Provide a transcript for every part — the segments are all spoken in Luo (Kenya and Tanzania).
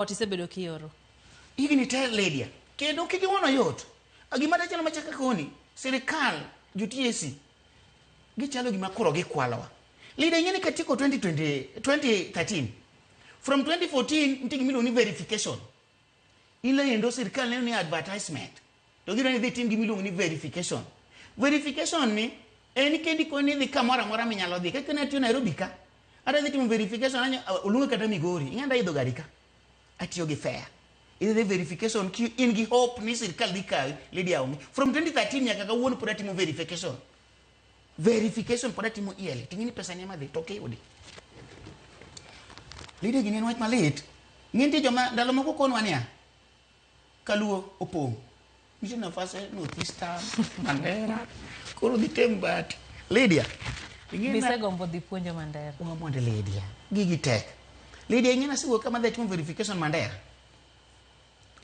Otisebedo kioro. Igni te ledia. Kendo kiki wono yot. Gima chalo machaka koni. Sirkal ju TSC. Gichalo gima koro gi kwalowa. Leader ingeni katiko 2013. From 2014 ntigi milo ni verification. Ile yendo sirkal neno ni advertisement. To gira ni dhi tim gimilo ni verification. Verification ni eni kendi koni dhi kamora mora minyalo dhi. Kaka ne tiyo Nairobi ka. Ada dhi tim verification anya ulunga kata Migori. Inganda idho gari ka. Atiyo gi fair. Ile the verification ki in gi hope ni sirkal dhi kawi lady yaomi. From 2013 nyaka kawuono pod atimo verification. Verification pod atimo iele. Tingini pesa ni madhi toke yudi. Lady gini nwach malit. Nginti joma ndalo moko konwa niya. Kaluo opong. Nisi nafase Northeastern Mandera. Koro dhi tem bat. Lydia. Bise gombo dhi puonjo Mandera. Monde Lydia. Gigi tek. Lydia ingena sigo kama dhi timo verification Mandera.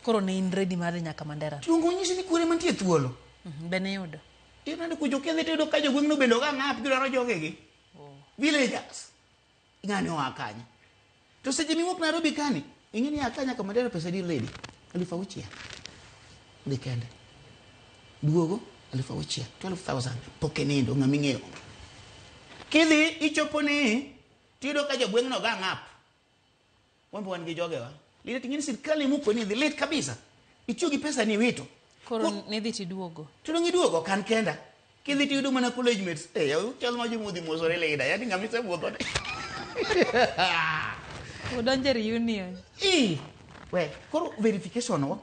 Koro ne in ready mar nyaka Mandera. Tungo nyisi ni kure mantie thuolo. Bene yudo. Ina ndi kujo kedhe tedo ka jogweng no bendo ga ng'ap gidwaro jogegi. Villagers. Ng'ani wakanya. To seche miwuok Nairobi kani, ing'eni akanya ka Mandera pesa di lady. 6,000. Dhi kende. Duogo 6,000. 12,000. Poke nindo ng'ami ng'eyo. Kidhi ichopo ni tido ka jogweng no ga ng'ap. Wambo wan gi jogewa. Lile tingini sirkali muko ni dhi lit kabisa. Ichiyo gi pesa ni wito. Koro nedhi tiduogo. Tudo ngiduogo kan kenda. Kidhi tiyudo mana college mates. Chal ma jomudhi mosore leida. Yani ng'amise wuotho de. Udonje reunion. We, koro verification wakwa